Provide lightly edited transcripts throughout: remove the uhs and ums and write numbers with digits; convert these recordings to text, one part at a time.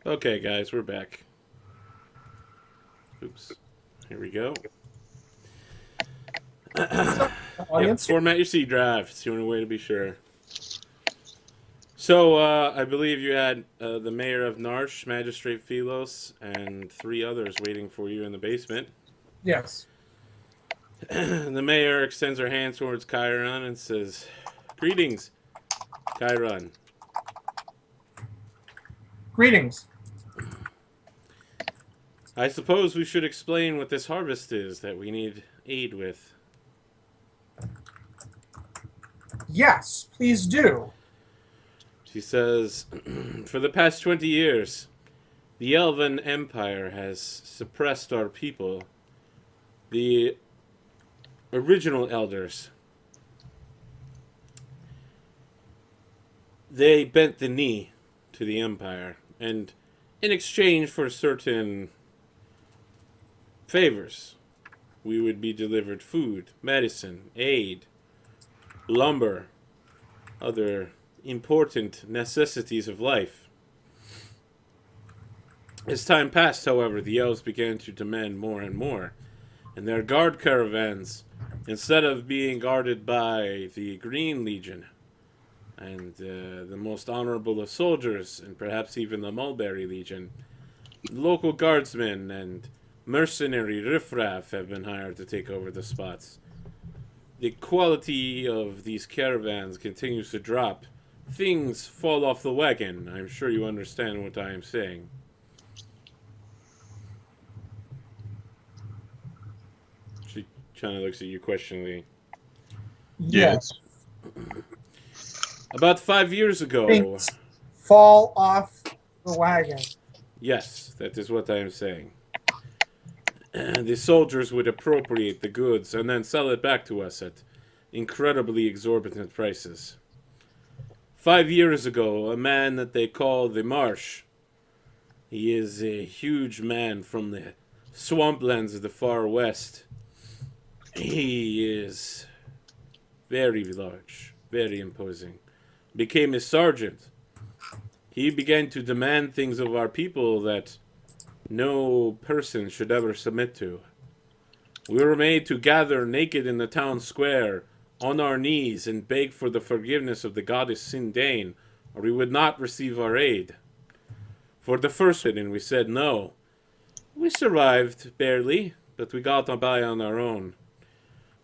Okay, guys, we're back. Oops. Here we go. So, Yep, audience, format your C drive. It's the only way to be sure. So, I believe you had the mayor of Narsh, Magistrate Philos, and three others waiting for you in the basement. yes. The mayor extends her hand towards Chiron and says, "Greetings, Chiron. Greetings. I suppose we should explain what this harvest is that we need aid with." Yes, please do. She says, "For the past 20 years, the Elven Empire has suppressed our people. The original elders, they bent the knee to the Empire, and in exchange for certain favors, we would be delivered food, medicine, aid, lumber, other important necessities of life. As time passed, however, the elves began to demand more and more, and their guard caravans, instead of being guarded by the Green Legion and the most honorable of soldiers, and perhaps even the Mulberry Legion, local guardsmen and mercenary riffraff have been hired to take over the spots. The quality of these caravans continues to drop. Things fall off the wagon. I'm sure you understand what I am saying." She kind of looks at you questioningly. Yes. About 5 years ago, Things fall off the wagon. yes, that is what I am saying. The soldiers would appropriate the goods and then sell it back to us at incredibly exorbitant prices. 5 years ago, a man that they call the Marsh, he is a huge man from the swamplands of the far west. He is very large, very imposing. Became a sergeant. He began to demand things of our people that no person should ever submit to. We were made to gather naked in the town square, on our knees, and beg for the forgiveness of the goddess Sindane, or we would not receive our aid. For the first and we said no. We survived, barely, but we got by on our own.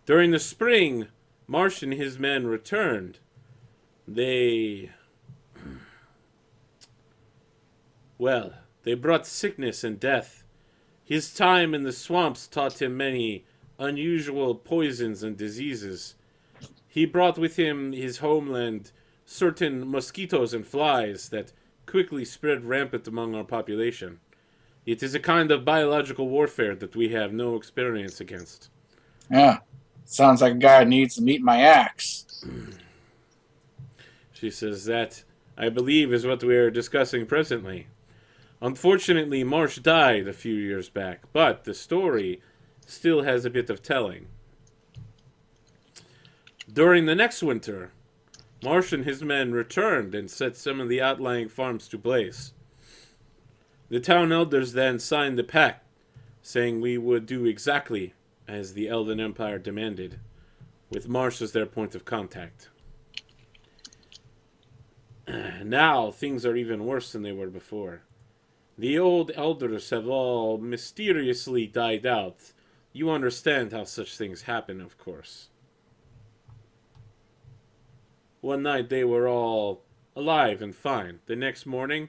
During the spring, Marsh and his men returned. They... Well, they brought sickness and death. His time in the swamps taught him many unusual poisons and diseases. He brought with him his homeland certain mosquitoes and flies that quickly spread rampant among our population. It is a kind of biological warfare that we have no experience against." Yeah. Sounds like a guy who needs to meet my axe. She says that, I believe, is what we are discussing presently. Unfortunately, Marsh died a few years back, but the story still has a bit of telling. During the next winter, Marsh and his men returned and set some of the outlying farms to blaze. The town elders then signed a pact, saying we would do exactly as the Elven Empire demanded, with Marsh as their point of contact. Now, things are even worse than they were before. The old elders have all mysteriously died out. You understand how such things happen, of course. One night they were all alive and fine. The next morning,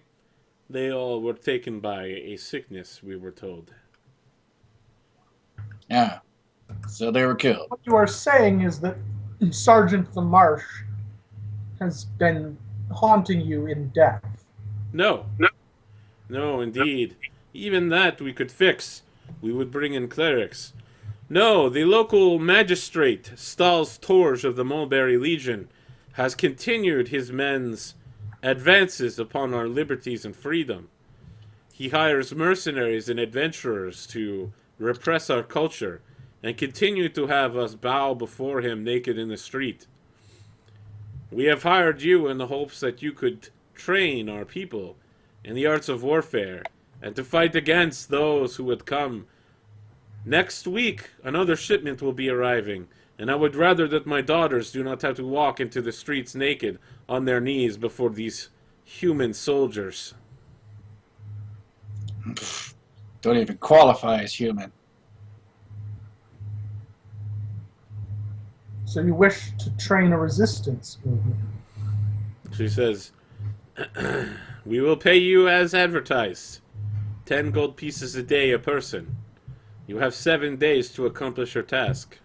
they all were taken by a sickness, we were told. Yeah. So they were killed. What you are saying is that Sergeant the Marsh has been haunting you in death. No. No, indeed. Even that we could fix. We would bring in clerics. No, the local magistrate, Stahl's Torge of the Mulberry Legion, has continued his men's advances upon our liberties and freedom. He hires mercenaries and adventurers to repress our culture and continue to have us bow before him naked in the street. We have hired you in the hopes that you could train our people in the arts of warfare, and to fight against those who would come. Next week, another shipment will be arriving, and I would rather that my daughters do not have to walk into the streets naked on their knees before these human soldiers. Don't even qualify as human. So you wish to train a resistance movement? She says, we will pay you as advertised. 10 gold pieces a day a person. You have 7 days to accomplish your task.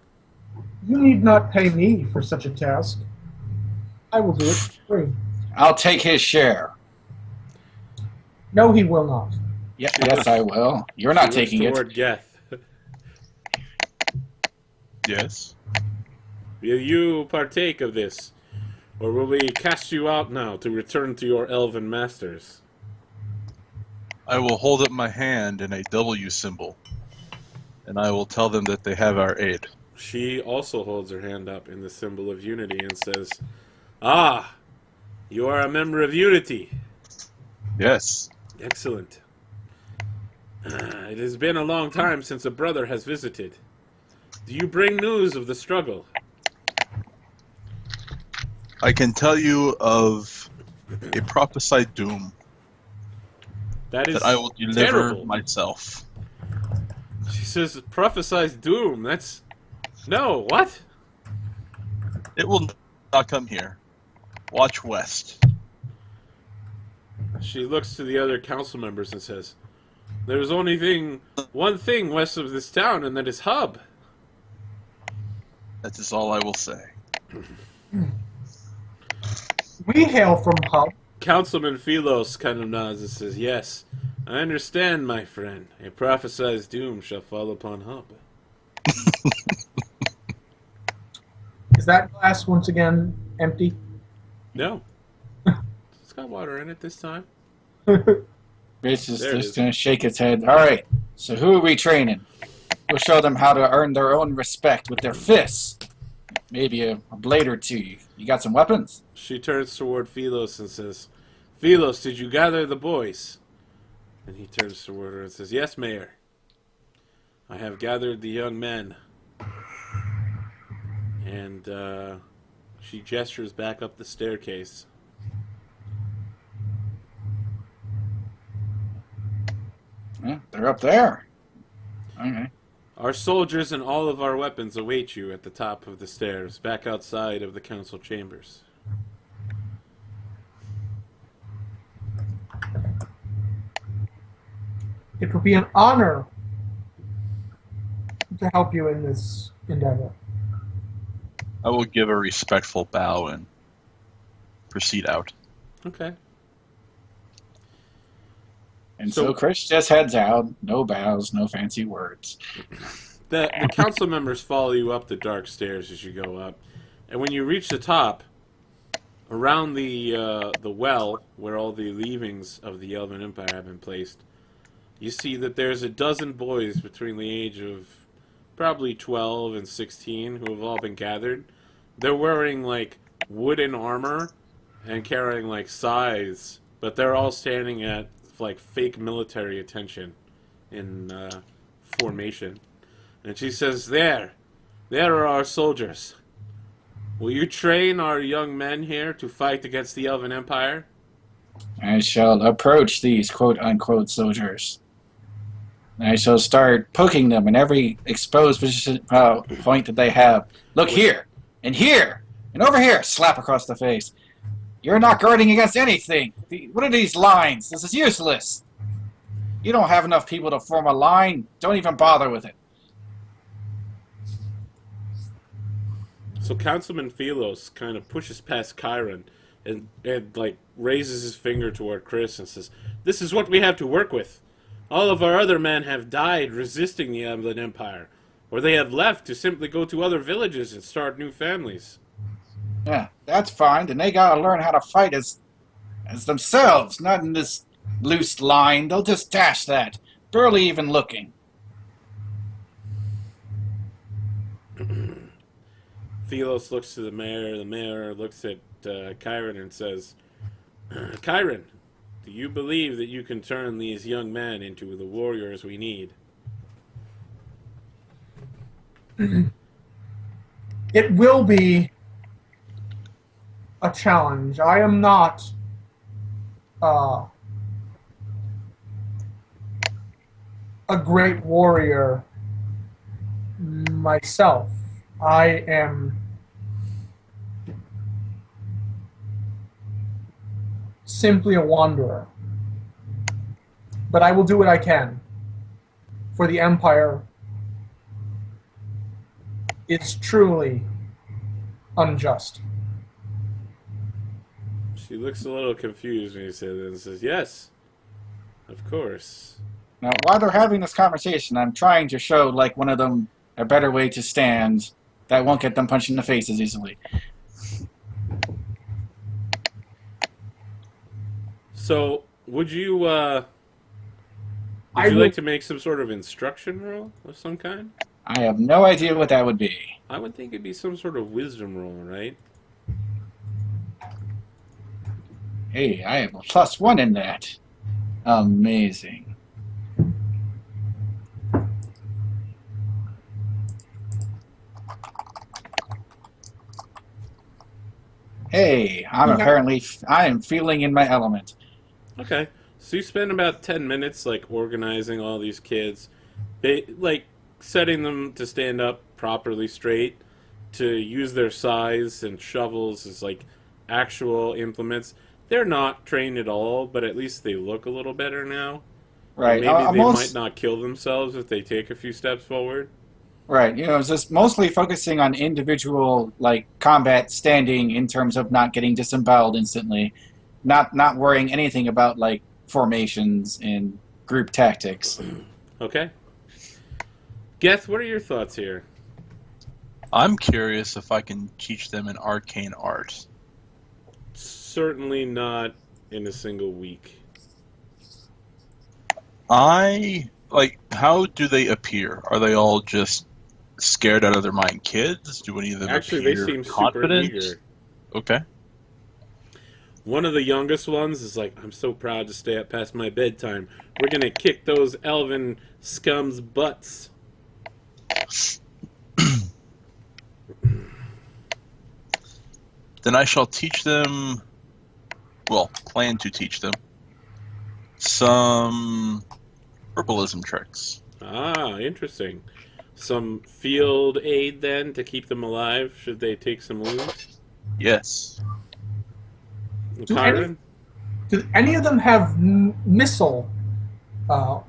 You need not pay me for such a task. I will do it for free. I'll take his share. No, he will not. Yes, I will. You're not taking it. Toward Geth. Yes. Will you partake of this? Or will we cast you out now to return to your elven masters? I will hold up my hand in a W symbol, and I will tell them that they have our aid. She also holds her hand up in the symbol of unity and says, Ah, you are a member of Unity. Yes. Excellent. It has been a long time since a brother has visited. Do you bring news of the struggle? I can tell you of a prophesied doom That is that I will deliver terrible. myself. She says, prophesies doom. That's... No, what? It will not come here. Watch west. She looks to the other council members and says, There's only one thing west of this town, and that is Hub. That is all I will say. We hail from Hub. Councilman Philos kind of nods and says, Yes, I understand, my friend. A prophesied doom shall fall upon Hub. Is that glass once again empty? No. It's got water in it this time. Rich is There it just is. going to shake his head. All right, so who are we training? We'll show them how to earn their own respect with their fists. Maybe a blade or two. You got some weapons? She turns toward Philos and says, Philos, did you gather the boys? And he turns toward her and says, Yes, Mayor. I have gathered the young men. And she gestures back up the staircase. Yeah, they're up there. Okay. Our soldiers and all of our weapons await you at the top of the stairs, back outside of the council chambers. It will be an honor to help you in this endeavor. I will give a respectful bow and proceed out. Okay. And So- so Chris just heads out. No bows, no fancy words. The council members follow you up the dark stairs as you go up, and when you reach the top, around the well where all the leavings of the Elven Empire have been placed, you see that there's a dozen boys between the age of probably 12 and 16 who have all been gathered. They're wearing like wooden armor and carrying like scythes, but they're all standing at like fake military attention in formation. And she says, There are our soldiers. Will you train our young men here to fight against the Elven Empire? I shall approach these quote-unquote soldiers. I shall start poking them in every exposed position, point that they have. Look here, and over here, slap across the face. You're not guarding against anything. What are these lines? This is useless. You don't have enough people to form a line. Don't even bother with it. So Councilman Philos kind of pushes past Chiron and like raises his finger toward Chris and says, This is what we have to work with. All of our other men have died resisting the Elven Empire, or they have left to simply go to other villages and start new families. Yeah, that's fine. And they gotta learn how to fight as themselves, not in this loose line. They'll just dash that, barely even looking. Philos looks to the mayor looks at Chiron and says, Chiron, Do you believe that you can turn these young men into the warriors we need? It will be a challenge. I am not a great warrior myself. I am simply a wanderer. But I will do what I can, for the Empire is truly unjust. She looks a little confused when you say that and says, yes, of course. Now, while they're having this conversation, I'm trying to show, like, one of them a better way to stand that won't get them punched in the face as easily. So, would you like to make some sort of instruction roll of some kind? I have no idea what that would be. I would think it'd be some sort of wisdom roll, right? Hey, I have a +1 in that. Amazing. Hey, I am feeling in my element. Okay. So you spend about 10 minutes, like, organizing all these kids, like, setting them to stand up properly straight, to use their size and shovels as, like, actual implements. They're not trained at all, but at least they look a little better now. Right. Maybe they might not kill themselves if they take a few steps forward. Right. You know, it's just mostly focusing on individual, like, combat standing in terms of not getting disemboweled instantly. Not worrying anything about, like, formations and group tactics. Okay. Geth, what are your thoughts here? I'm curious if I can teach them an arcane art. Certainly not in a single week. How do they appear? Are they all just scared out of their mind kids? Do any of them Actually, appear they seem confident? super eager. Okay. One of the youngest ones is like, I'm so proud to stay up past my bedtime. We're going to kick those elven scum's butts. Then I shall teach them, plan to teach them, some herbalism tricks. Ah, interesting. Some field aid, then, to keep them alive should they take some wounds? Yes. Kyron? Do any of them have missile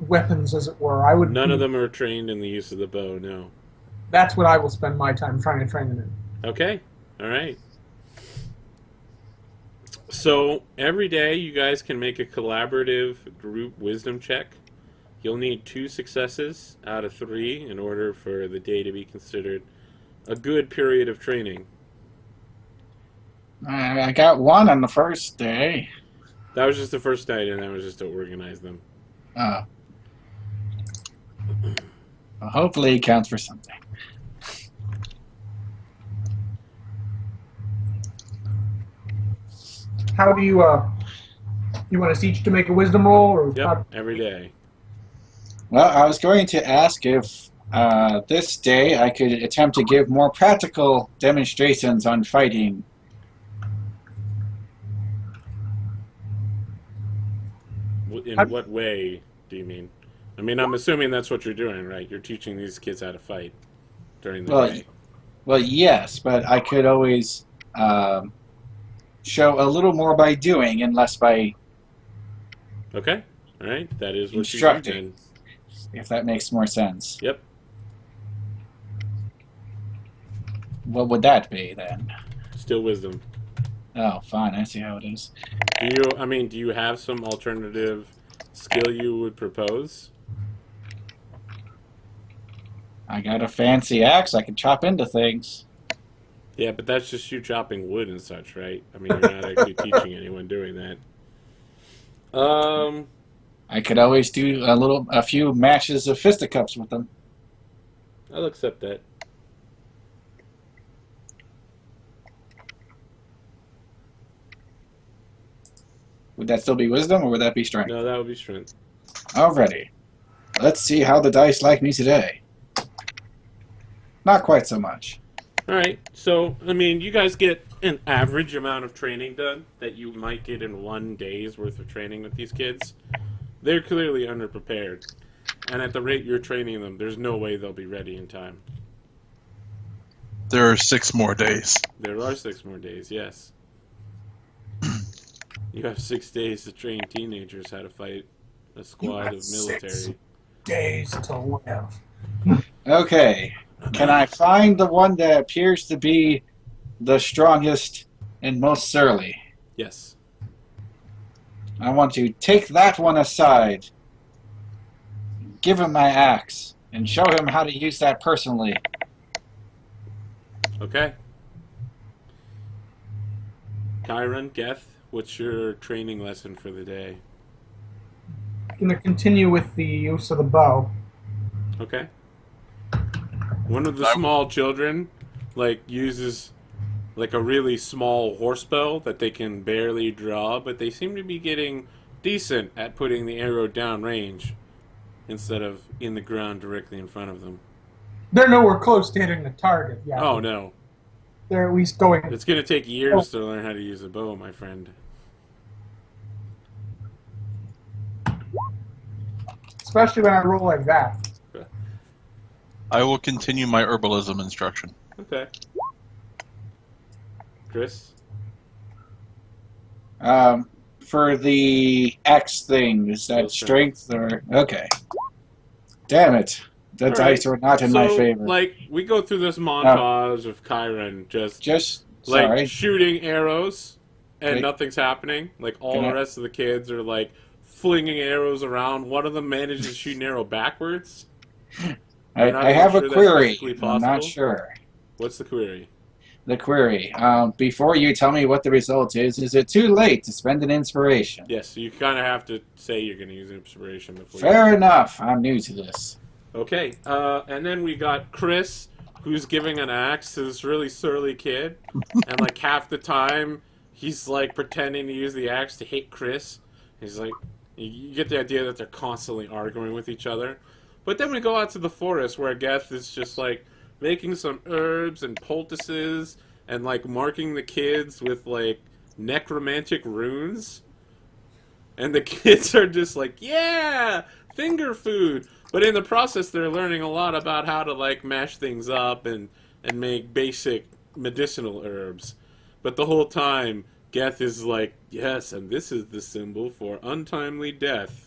weapons, as it were? None of them are trained in the use of the bow, no. That's what I will spend my time trying to train them in. Okay, all right. So, every day you guys can make a collaborative group wisdom check. You'll need 2 successes out of 3 in order for the day to be considered a good period of training. I got 1 on the first day. That was just the first night, and that was just to organize them. Oh. Well, hopefully it counts for something. How do you want us each to make a wisdom roll, or Yep, every day. Well, I was going to ask if this day I could attempt to give more practical demonstrations on fighting. In what way do you mean? I mean, I'm assuming that's what you're doing, right? You're teaching these kids how to fight during the day. Well, yes, but I could always show a little more by doing and less by Okay, all right. That is what instructing, you do then. if that makes more sense. Yep. What would that be then? Still wisdom. Oh, fine. I see how it is. Do you have some alternative skill you would propose? I got a fancy axe. I can chop into things. Yeah, but that's just you chopping wood and such, right? I mean, you're not actually teaching anyone doing that. I could always do a few matches of fisticuffs with them. I'll accept that. Would that still be wisdom, or would that be strength? No, that would be strength. Alrighty. Let's see how the dice like me today. Not quite so much. All right. So, I mean, you guys get an average amount of training done that you might get in 1 day's worth of training with these kids. They're clearly underprepared. And at the rate you're training them, there's no way they'll be ready in time. There are 6 more days. There are 6 more days, yes. You have 6 days to train teenagers how to fight a squad of military. 6 days to live. Okay. Can I find the one that appears to be the strongest and most surly? Yes. I want to take that one aside, give him my axe, and show him how to use that personally. Okay. Kyron, Geth, what's your training lesson for the day? I'm going to continue with the use of the bow. Okay. One of the small children, uses, a really small horsebow that they can barely draw, but they seem to be getting decent at putting the arrow down range instead of in the ground directly in front of them. They're nowhere close to hitting the target yet. Oh, no. They're at least going... It's going to take years to learn how to use a bow, my friend. Especially when I roll like that. I will continue my herbalism instruction. Okay. Chris? For the X thing, is that strength or... Okay. Damn it. The dice are not in my favor. We go through this montage of Kyron just shooting arrows and nothing's happening. All the rest of the kids are flinging arrows around. One of them manages to shoot an arrow backwards. I have a query. I'm not sure. What's the query? The query. Before you tell me what the result is it too late to spend an inspiration? Yes, so you kind of have to say you're going to use inspiration before. Fair enough. I'm new to this. Okay, and then we got Chris, who's giving an axe to this really surly kid, and half the time he's pretending to use the axe to hit Chris. He's you get the idea that they're constantly arguing with each other. But then we go out to the forest where Geth is just making some herbs and poultices and marking the kids with necromantic runes. And the kids are just yeah, finger food. But in the process, they're learning a lot about how to mash things up and make basic medicinal herbs. But the whole time, Geth is yes, and this is the symbol for untimely death.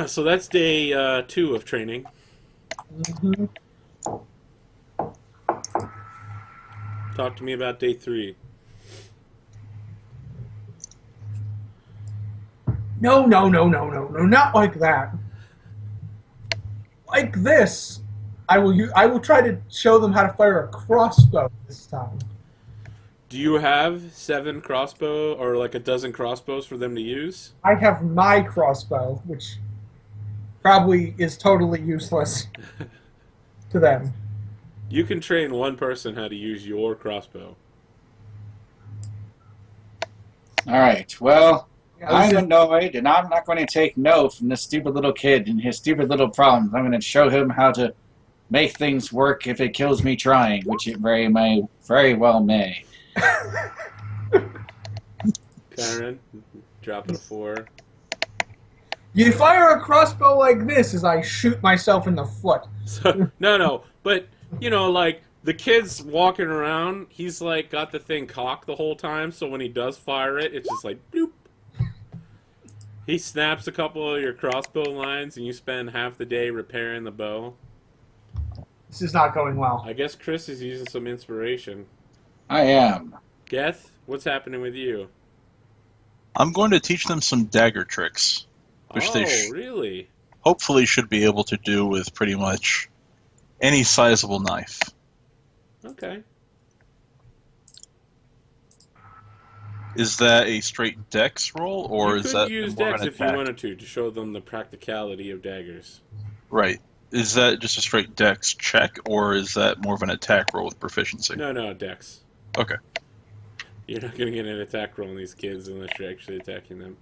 So that's day 2 of training. Mm-hmm. Talk to me about day 3. No, not like that. Like this. I will try to show them how to fire a crossbow this time. Do you have 7 crossbow or a dozen crossbows for them to use? I have my crossbow, which probably is totally useless to them. You can train one person how to use your crossbow. Alright, well, I'm annoyed, and I'm not going to take no from this stupid little kid and his stupid little problems. I'm going to show him how to make things work if it kills me trying, which it very well may. Karen, drop it a 4. You fire a crossbow like this as I shoot myself in the foot. So, no, but, the kid's walking around, he's, got the thing cocked the whole time, so when he does fire it, it's just bloop. He snaps a couple of your crossbow lines, and you spend half the day repairing the bow. This is not going well. I guess Chris is using some inspiration. I am. Geth, what's happening with you? I'm going to teach them some dagger tricks, which they really? Hopefully should be able to do with pretty much any sizable knife. Okay. Is that a straight dex roll, or is that you could use more dex of an if you attack? wanted to show them the practicality of daggers. Right. Is that just a straight dex check, or is that more of an attack roll with proficiency? No, dex. Okay. You're not going to get an attack roll on these kids unless you're actually attacking them.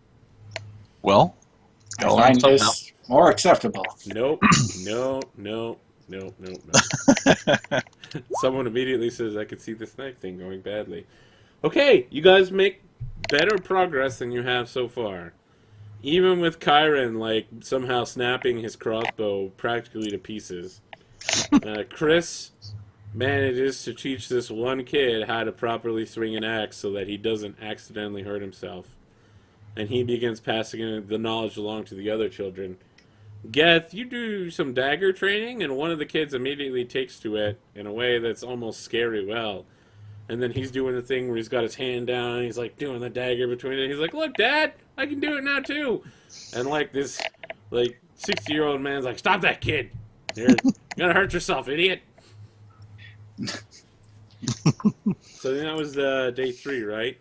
Well, I gotta learn find somehow. this more acceptable. Nope. No. Someone immediately says, I could see this knife thing going badly. Okay, you guys make better progress than you have so far. Even with Kyron, like, somehow snapping his crossbow practically to pieces. Chris manages to teach this one kid how to properly swing an axe so that he doesn't accidentally hurt himself. And he begins passing the knowledge along to the other children. Geth, you do some dagger training, and one of the kids immediately takes to it in a way that's almost scary well. And then he's doing the thing where he's got his hand down, and he's like doing the dagger between it. He's like, "Look, Dad, I can do it now too." And like this, like 60-year-old man's like, "Stop that kid! You're gonna hurt yourself, idiot." So that was day 3, right?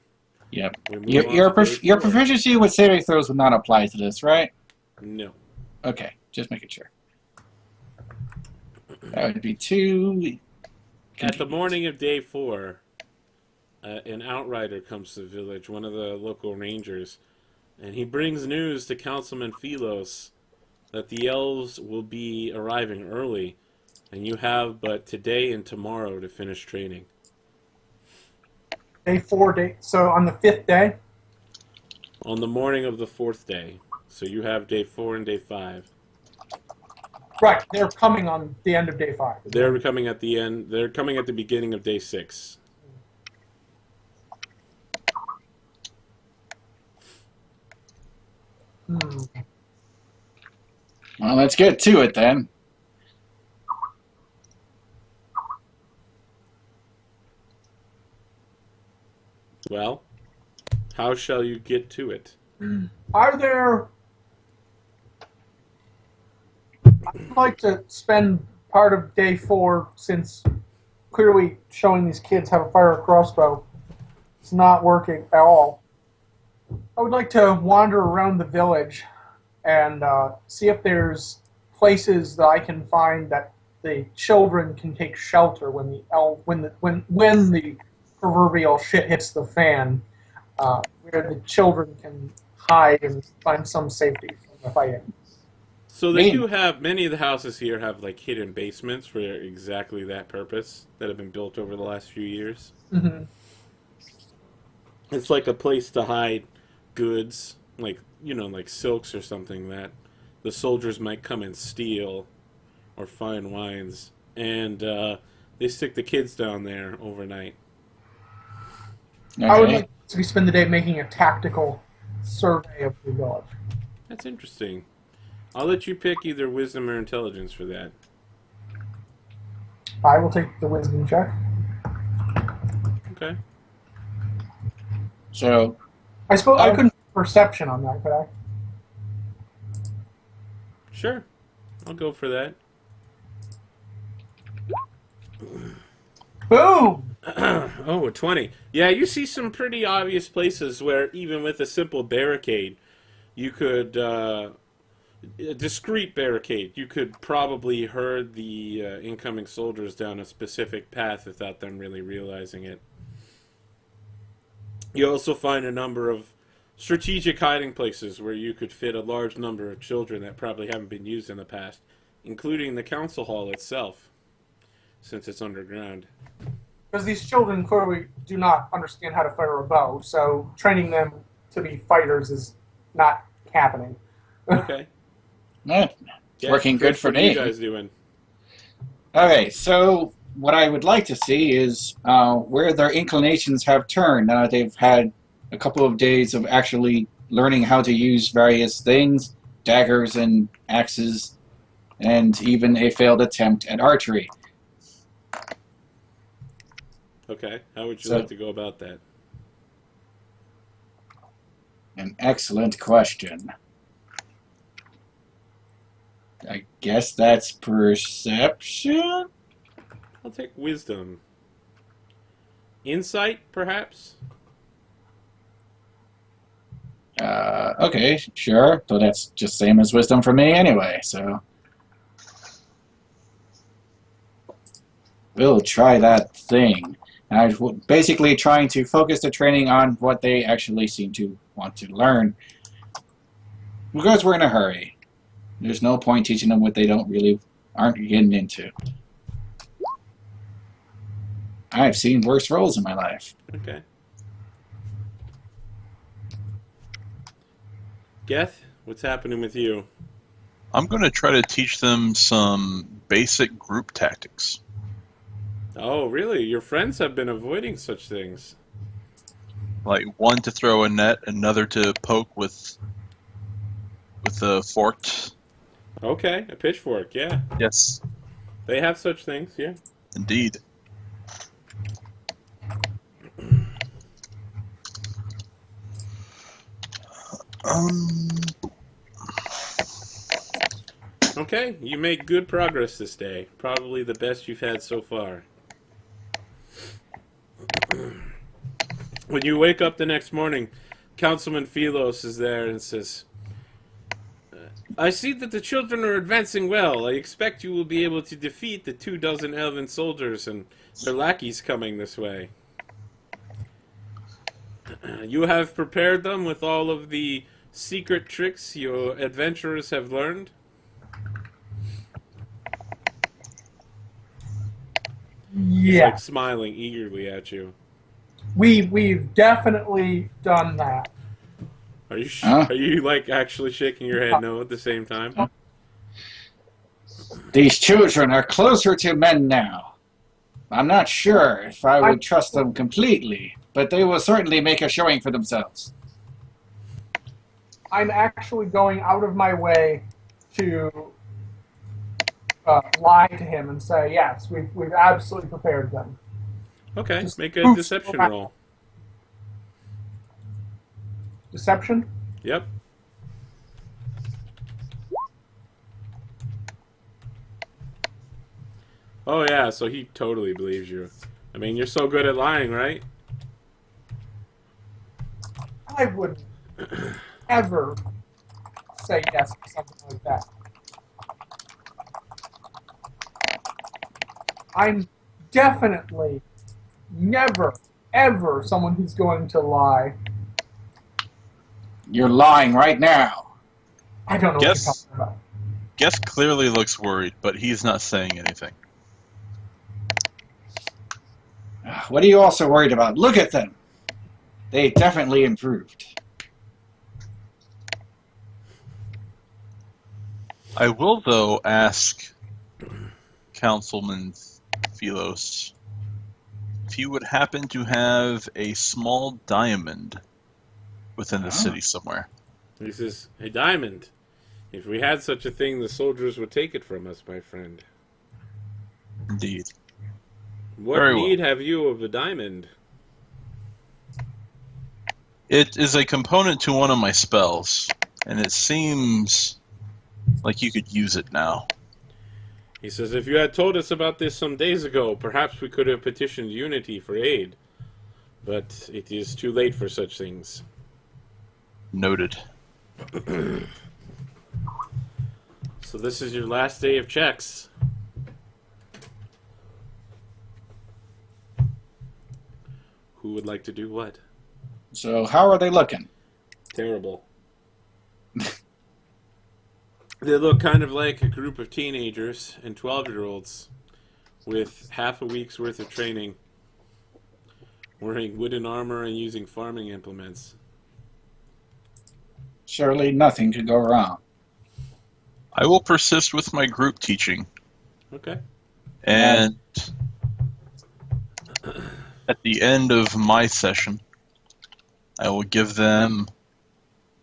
Yep. We move Your on to day your 4. proficiency with saving throws would not apply to this, right? No. Okay, just making sure. That would be 2. At the morning of day 4, an outrider comes to the village, one of the local rangers, and he brings news to Councilman Philos that the elves will be arriving early, and you have but today and tomorrow to finish training. Day 4, so on the 5th day? On the morning of the 4th day. So you have day 4 and day 5. Right, they're coming on the end of day 5. They're coming at the end. They're coming at the beginning of day 6. Well, let's get to it then. Well, how shall you get to it? Are there... I'd like to spend part of day 4, since clearly showing these kids how to fire a crossbow is not working at all. I would like to wander around the village and see if there's places that I can find that the children can take shelter when the proverbial shit hits the fan, where the children can hide and find some safety from the fighting. So they do have, many of the houses here have like hidden basements for exactly that purpose that have been built over the last few years. Mm-hmm. It's like a place to hide goods, like, you know, like silks or something that the soldiers might come and steal, or fine wines, and they stick the kids down there overnight. Okay. I would like to spend the day making a tactical survey of the village. That's interesting. I'll let you pick either wisdom or intelligence for that. I will take the wisdom check. Okay. So, I suppose I couldn't do perception on that, could I? Sure. I'll go for that. Boom! Oh, a 20. Yeah, you see some pretty obvious places where even with a simple barricade, you could, a discreet barricade, you could probably herd the incoming soldiers down a specific path without them really realizing it. You also find a number of strategic hiding places where you could fit a large number of children that probably haven't been used in the past, including the council hall itself, since it's underground. Because these children clearly do not understand how to fire a bow, so training them to be fighters is not happening. Okay. it's Yeah, working good Chris, for what are me. you guys doing? Okay, so what I would like to see is where their inclinations have turned now that they've had a couple of days of actually learning how to use various things, daggers and axes, and even a failed attempt at archery. Okay. How would you So- like to go about that? An excellent question. I guess that's perception? I'll take wisdom. Insight, perhaps? Okay, sure. So that's just same as wisdom for me anyway, so. We'll try that thing. And I was basically trying to focus the training on what they actually seem to want to learn. Because we're in a hurry. There's no point teaching them what they aren't getting into. I've seen worse roles in my life. Okay. Geth, what's happening with you? I'm going to try to teach them some basic group tactics. Oh, really? Your friends have been avoiding such things. Like one to throw a net, another to poke with a forked. Okay, a pitchfork, yeah. Yes, They have such things, yeah. indeed. Okay, you make good progress this day. Probably the best you've had so far. When you wake up the next morning, Councilman Philos is there and says, I see that the children are advancing well. I expect you will be able to defeat the 24 elven soldiers and their lackeys coming this way. You have prepared them with all of the secret tricks your adventurers have learned? He's Yeah, like smiling eagerly at you. we've definitely done that. Are you Huh? are you like actually shaking your head no at the same time? These children are closer to men now. I'm not sure if I would trust them completely, but they will certainly make a showing for themselves. I'm actually going out of my way to lie to him and say, yes, we've absolutely prepared them. Okay, Just make a boost deception morale. roll. Deception? Yep. Oh yeah, so he totally believes you. I mean, you're so good at lying, right? I wouldn't ever say yes to something like that. I'm definitely never, ever someone who's going to lie. You're lying right now. I don't know what Yes. you're talking about. Guess clearly looks worried, but he's not saying anything. What are you also worried about? Look at them. They definitely improved. I will, though, ask Councilman Philos if he would happen to have a small diamond within the city somewhere. He says, "Hey, Diamond, if we had such a thing, the soldiers would take it from us, my friend. Indeed. What Very well. need have you of a diamond?" It is a component to one of my spells, and it seems like you could use it now. He says, "If you had told us about this some days ago, perhaps we could have petitioned Unity for aid. But it is too late for such things." Noted. So this is your last day of checks. Who would like to do what? So how are they looking? Terrible. They look kind of like a group of teenagers and 12-year-olds with half a week's worth of training, wearing wooden armor and using farming implements. Surely nothing could go wrong. I will persist with my group teaching, Okay. and at the end of my session, I will give them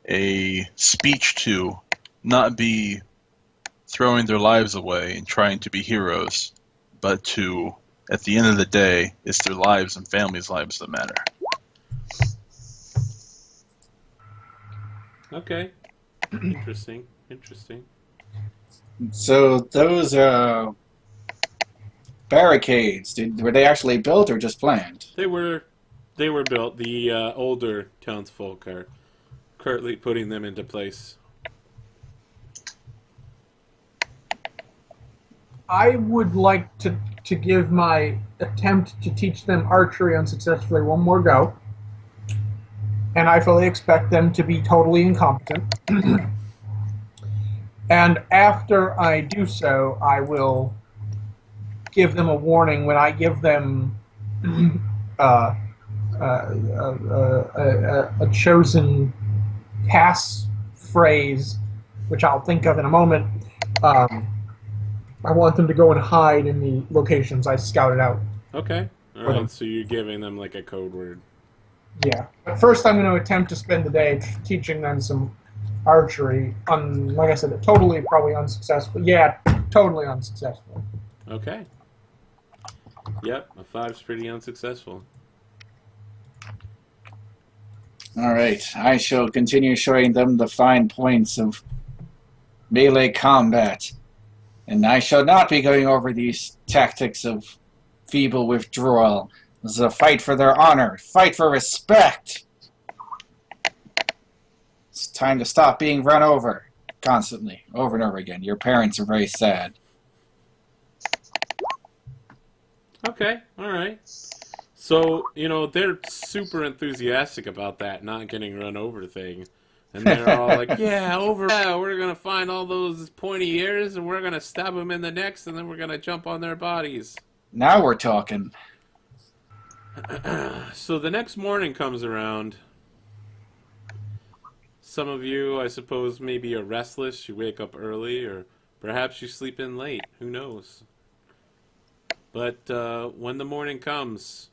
a speech to not be throwing their lives away and trying to be heroes, but to, at the end of the day, it's their lives and families' lives that matter. Okay. Interesting. Interesting. So those barricades, were they actually built or just planned? They were built. The older townsfolk are currently putting them into place. I would like to give my attempt to teach them archery unsuccessfully one more go. And I fully expect them to be totally incompetent. And after I do so, I will give them a warning when I give them a chosen pass phrase, which I'll think of in a moment. I want them to go and hide in the locations I scouted out. Okay. All right. So you're giving them like a code word. Yeah. But first, I'm going to attempt to spend the day teaching them some archery. Like I said, totally probably unsuccessful. Yeah, totally unsuccessful. Okay. Yep, a 5's pretty unsuccessful. All right, I shall continue showing them the fine points of melee combat, and I shall not be going over these tactics of feeble withdrawal. This is a fight for their honor, fight for respect. It's time to stop being run over constantly, over and over again. Your parents are very sad. Okay, all right. So, you know, they're super enthusiastic about that not getting run over thing. And they're all like, yeah, we're going to find all those pointy ears and we're going to stab them in the necks and then we're going to jump on their bodies. Now we're talking. So the next morning comes around. Some of you, I suppose, maybe are restless. You wake up early or perhaps you sleep in late. Who knows? But when the morning comes,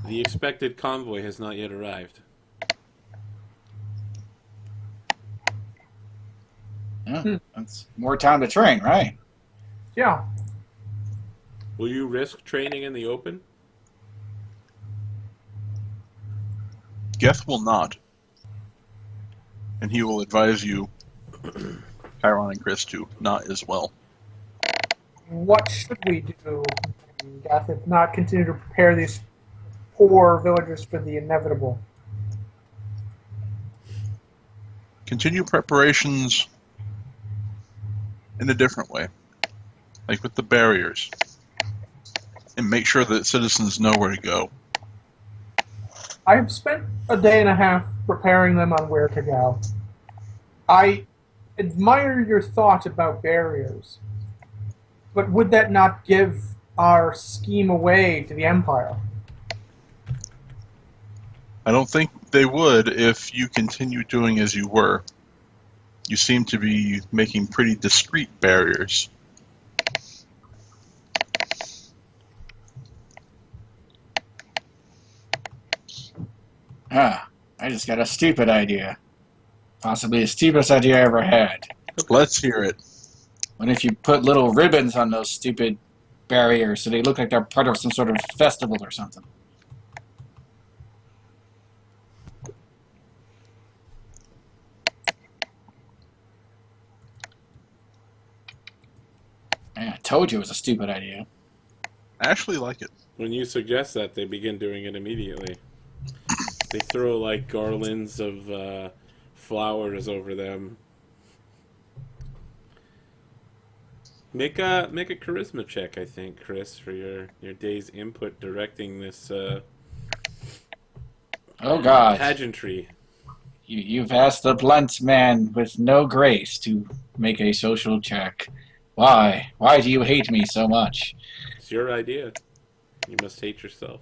the expected convoy has not yet arrived. Yeah, that's more time to train, right? Yeah. Will you risk training in the open? Geth will not. And he will advise you, Chiron and Chris, to not as well. What should we do, Gath, if not continue to prepare these poor villagers for the inevitable? Continue preparations in a different way, like with the barriers, and make sure that citizens know where to go. I've spent a day and a half preparing them on where to go. I admire your thought about barriers, but would that not give our scheme away to the Empire? I don't think they would if you continue doing as you were. You seem to be making pretty discreet barriers. I just got a stupid idea. Possibly the stupidest idea I ever had. Let's hear it. What if you put little ribbons on those stupid barriers so they look like they're part of some sort of festival or something? Man, I told you it was a stupid idea. I actually like it. When you suggest that, they begin doing it immediately. They throw like garlands of flowers over them. Make a charisma check, I think, Chris, for your day's input directing this Oh God! pageantry. You've asked the blunt man with no grace to make a social check. Why? Why do you hate me so much? It's your idea. You must hate yourself.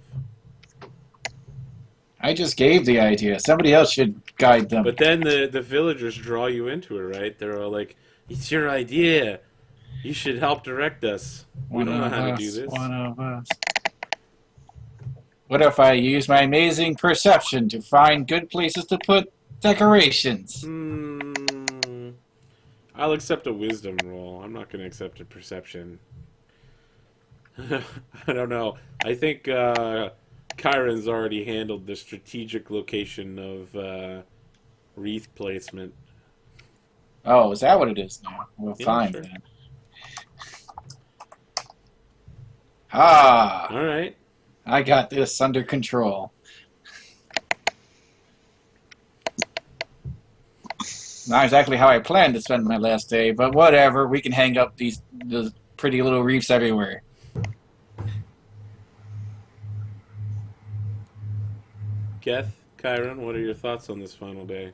I just gave the idea. Somebody else should guide them. But then the villagers draw you into it, right? They're all like, it's your idea. You should help direct us. We don't know how to do this. One of us. What if I use my amazing perception to find good places to put decorations? I'll accept a wisdom roll. I'm not going to accept a perception. I don't know. I think Kyron's already handled the strategic location of wreath placement. Oh, is that what it is now? Well, Yeah, fine sure. then. Ah, All right. I got this under control. Not exactly how I planned to spend my last day, but whatever. We can hang up the pretty little reefs everywhere. Geth, Chiron, what are your thoughts on this final day?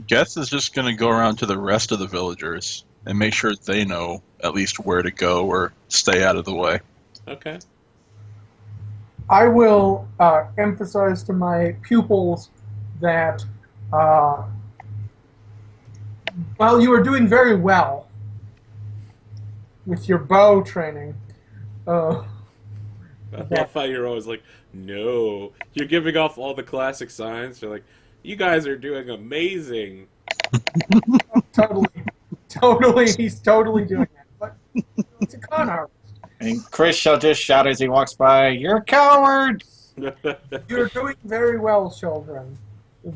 Geth is just going to go around to the rest of the villagers and make sure they know at least where to go or stay out of the way. Okay. I will emphasize to my pupils that while you are doing very well with your bow training, I love how you're always like, no. You're giving off all the classic signs. You're like, you guys are doing amazing. totally, he's totally doing that. But it's a con artist. And Chris shall just shout as he walks by, "You're a coward!" You're doing very well, children,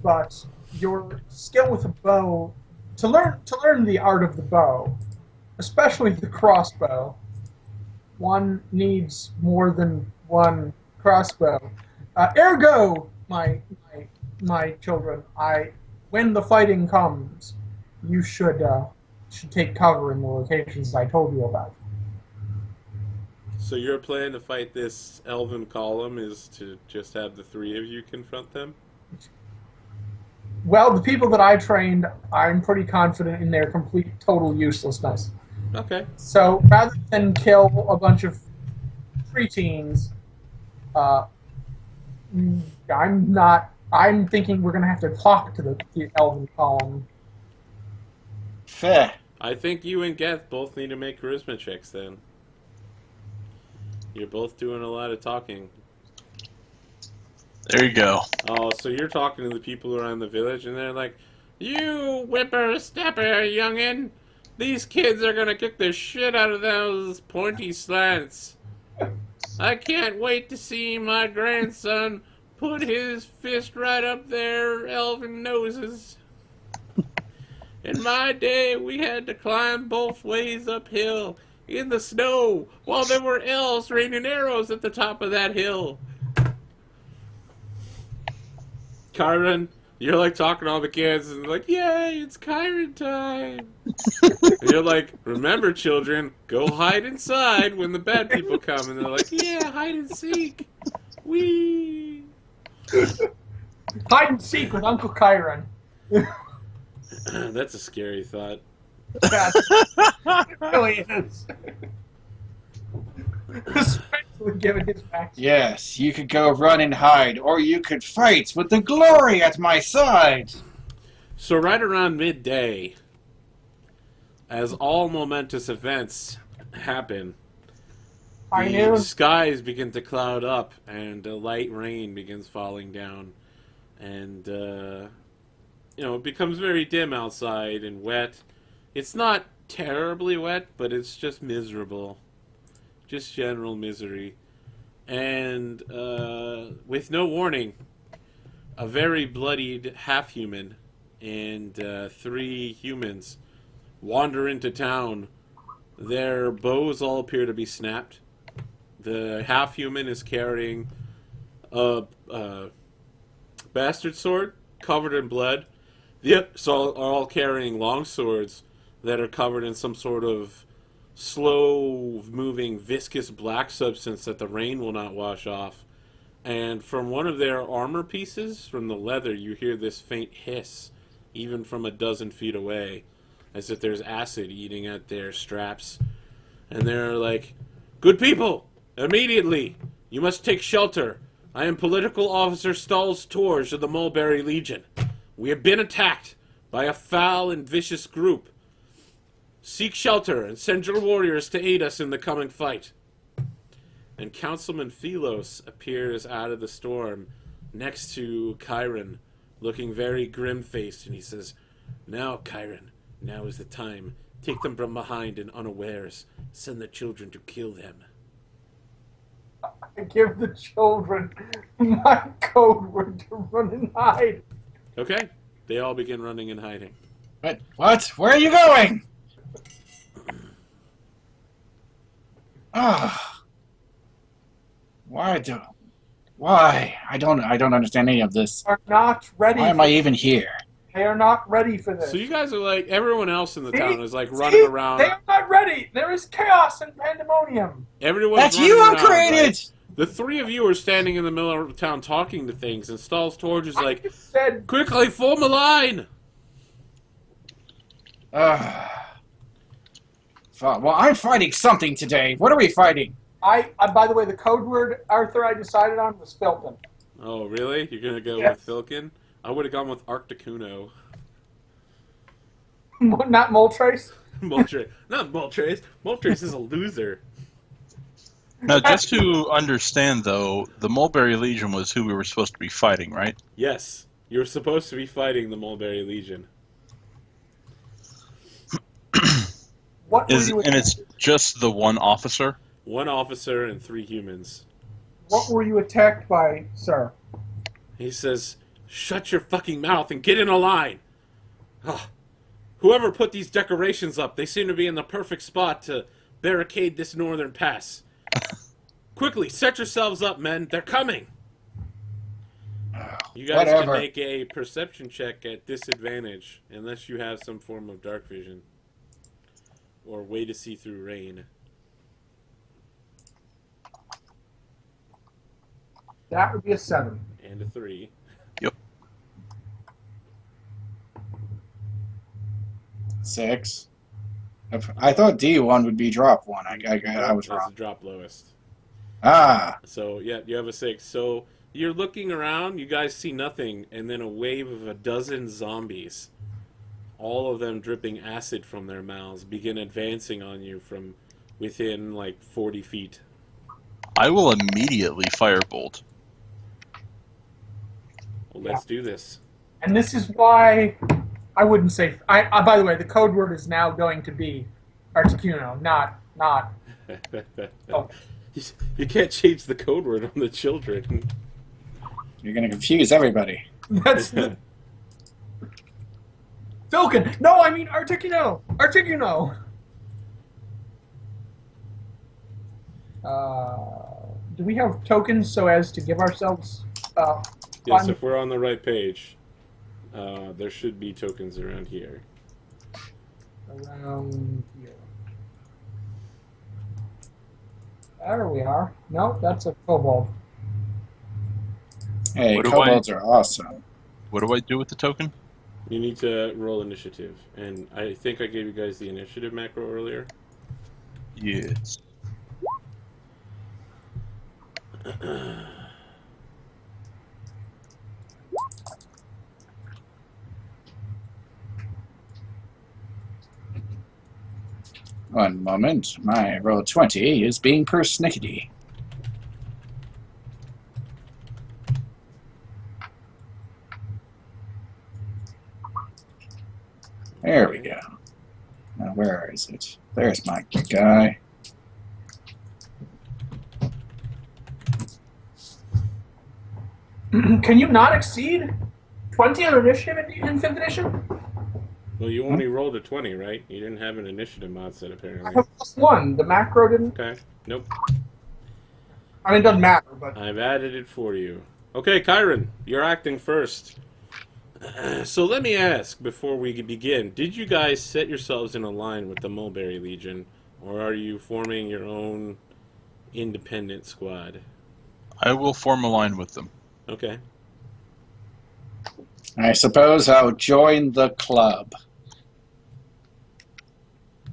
but your skill with a bow, to learn the art of the bow, especially the crossbow, one needs more than one crossbow. Ergo, my children, when the fighting comes, you should take cover in the locations I told you about. So your plan to fight this elven column is to just have the three of you confront them? Well, the people that I trained, I'm pretty confident in their complete, total uselessness. Okay. So rather than kill a bunch of preteens, I'm thinking we're going to have to talk to the elven column. Fair. I think you and Geth both need to make charisma checks then. You're both doing a lot of talking. There you go. Oh, so you're talking to the people around the village, and they're like, "You whippersnapper, youngin'! These kids are gonna kick the shit out of those pointy slants. I can't wait to see my grandson put his fist right up their elven noses. In my day, we had to climb both ways uphill in the snow while there were elves raining arrows at the top of that hill." Chiron, you're like talking to all the kids and like, "Yay, it's Chiron time." And you're like, "Remember, children, go hide inside when the bad people come." And they're like, "Yeah, hide and seek. Wee." Hide and seek with Uncle Chiron. That's a scary thought. Yeah, it really is. Especially given his back. Yes, you could go run and hide, or you could fight with the glory at my side. So right around midday, as all momentous events happen, I the knew. skies begin to cloud up, and a light rain begins falling down, and it becomes very dim outside and wet. It's not terribly wet, but it's just miserable, just general misery, and with no warning, a very bloodied half-human and three humans wander into town. Their bows all appear to be snapped. The half-human is carrying a bastard sword covered in blood. The others are all carrying long swords that are covered in some sort of slow-moving, viscous black substance that the rain will not wash off. And from one of their armor pieces, from the leather, you hear this faint hiss, even from a dozen feet away, as if there's acid eating at their straps. And they're like, "Good people, immediately, you must take shelter. I am Political Officer Stahl's Torge of the Mulberry Legion. We have been attacked by a foul and vicious group. Seek shelter and send your warriors to aid us in the coming fight." And Councilman Philos appears out of the storm next to Chiron, looking very grim-faced, and he says, "Now, Chiron, now is the time. Take them from behind and unawares. Send the children to kill them." I give the children my code word to run and hide. Okay, they all begin running and hiding. What? Where are you going? Ah. Why? I don't understand any of this. Are not ready. Why am I even here? They are not ready for this. So you guys are like, everyone else in the See? town is like See? running around. They are not ready. There is chaos and pandemonium. Everyone's That's running you around, created! right? The three of you are standing in the middle of town talking to things, and Stahl's Torch is like, I said, quickly, form a line! Well, I'm fighting something today. What are we fighting? I by the way, the code word, Arthur, I decided on was Filton. Oh, really? You're going to go Yes. with Filkin? I would have gone with Arcticuno. Not Moltrace. Moltres. Not Moltres. Moltres is a loser. Now, just to understand, though, the Mulberry Legion was who we were supposed to be fighting, right? Yes, you're supposed to be fighting the Mulberry Legion. What were you? And it's just the one officer? One officer and 3 humans. What were you attacked by, sir? He says, shut your fucking mouth and get in a line. Ah, whoever put these decorations up, they seem to be in the perfect spot to barricade this northern pass. Quickly, set yourselves up, men. They're coming. You guys Whatever. can make a perception check at disadvantage, unless you have some form of dark vision. Or way to see through rain. That would be a 7. And a 3. Yep. 6. I thought D1 would be drop 1. I was That's wrong. the drop lowest. Ah, So, yeah, you have a 6. So, you're looking around, you guys see nothing, and then a wave of a dozen zombies, all of them dripping acid from their mouths, begin advancing on you from within, like, 40 feet. I will immediately firebolt. Well, let's do this. And this is why I wouldn't say. By the way, the code word is now going to be Articuno, not. Oh. You can't change the code word on the children. you're going to confuse everybody. That's the. Filkin! No, I mean Articuno! Articuno! Do we have tokens so as to give ourselves. Yes, fun? if we're on the right page, there should be tokens around here. Around here. There we are. No, that's a kobold. Hey, What do kobolds are awesome. What do I do with the token? You need to roll initiative, and I think I gave you guys the initiative macro earlier. Yes. One moment. My roll 20 is being persnickety. There we go. Now, where is it? There's my guy. Can you not exceed 20 on initiative in 5th edition? Well, you only rolled a 20, right? You didn't have an initiative mod set, I apparently. have +1. The macro didn't. Okay. Nope. I mean, it doesn't matter, but. I've added it for you. Okay, Kyron, you're acting first. So let me ask, before we begin, did you guys set yourselves in a line with the Mulberry Legion, or are you forming your own independent squad? I will form a line with them. Okay. I suppose I'll join the club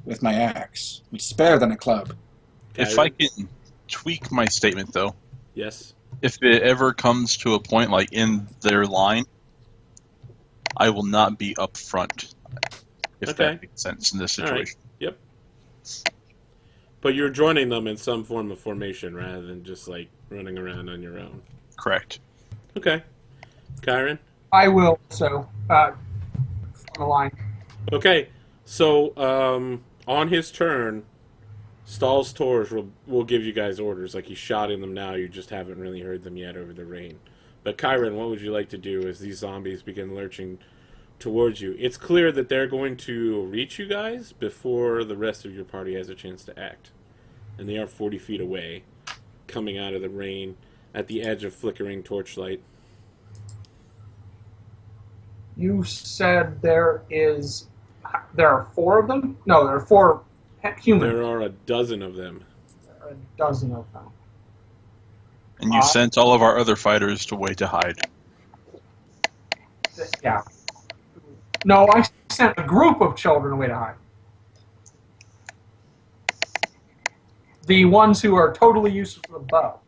with my axe, which is better than a club. If I can tweak my statement, though, Yes. if it ever comes to a point like in their line, I will not be up front. If Okay. that makes sense in this All right. situation. Yep. But you're joining them in some form of formation rather than just like running around on your own. Correct. Okay. Kyron? I will, so. On the line. Okay. So, on his turn, Stahl's Torch will give you guys orders. Like he's shouting them now, you just haven't really heard them yet over the rain. But Kyron, what would you like to do as these zombies begin lurching towards you? It's clear that they're going to reach you guys before the rest of your party has a chance to act. And they are 40 feet away, coming out of the rain at the edge of flickering torchlight. You said there are 4 of them? No, there are 4 humans. There are a dozen of them. There are a dozen of them. And you sent all of our other fighters away to hide. Yeah. No, I sent a group of children away to hide. The ones who are totally useless with a bow.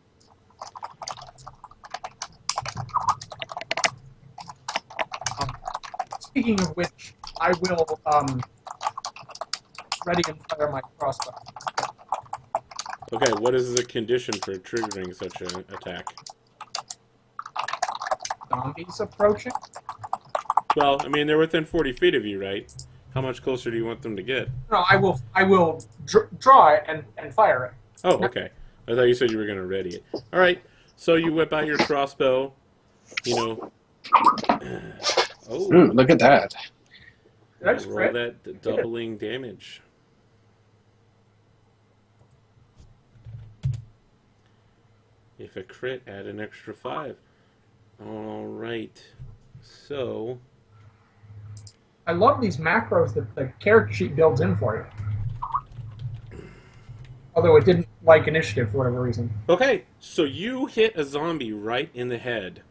Speaking of which, I will ready and fire my crossbow. Okay, what is the condition for triggering such an attack? Zombies approaching? Well, I mean, they're within 40 feet of you, right? How much closer do you want them to get? No, I will draw it and fire it. Oh, okay. I thought you said you were going to ready it. All right. So you whip out your crossbow. You know. Oh. Ooh, look at that. Did I just Roll crit? that doubling damage. If a crit, add an extra 5. All right. So. I love these macros that the character sheet builds in for you. Although it didn't like initiative for whatever reason. Okay, so you hit a zombie right in the head.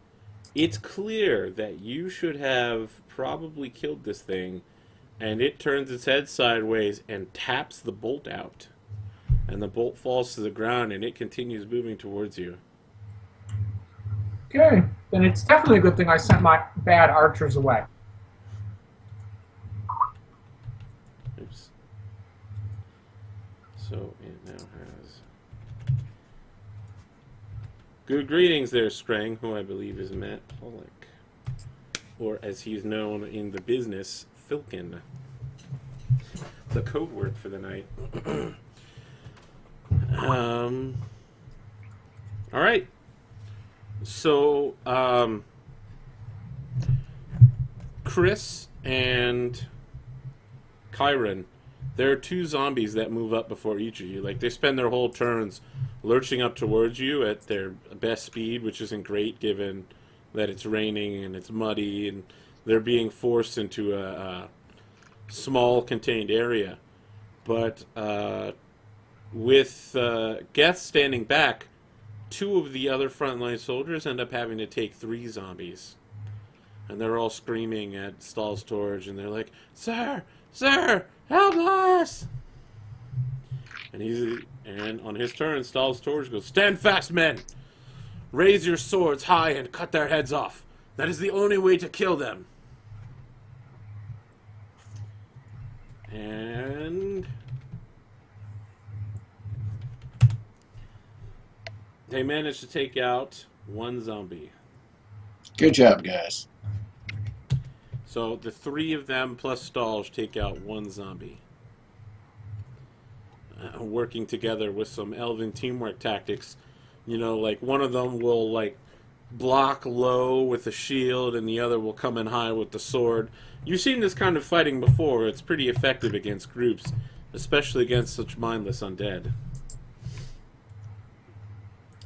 It's clear that you should have probably killed this thing, and it turns its head sideways and taps the bolt out. And the bolt falls to the ground, and it continues moving towards you. Okay, then it's definitely a good thing I sent my bad archers away. Oops. So it now has... Good greetings there, Scrang, who I believe is Matt Pollock. Or as he's known in the business, Filkin. The code word for the night. All right. So, Chris and Kyron, there are 2 zombies that move up before each of you. Like, they spend their whole turns lurching up towards you at their best speed, which isn't great given that it's raining and it's muddy and they're being forced into a small contained area. But with Geth standing back, 2 of the other frontline soldiers end up having to take 3 zombies. And they're all screaming at Stahl's Torch, and they're like, Sir! Sir! Help us! And on his turn, Stahl's Torch goes, Stand fast, men! Raise your swords high and cut their heads off. That is the only way to kill them. And they managed to take out 1 zombie. Good job, guys. So the 3 of them plus Stalls take out 1 zombie. Working together with some elven teamwork tactics. You know, like one of them will like block low with a shield and the other will come in high with the sword. You've seen this kind of fighting before. It's pretty effective against groups, especially against such mindless undead.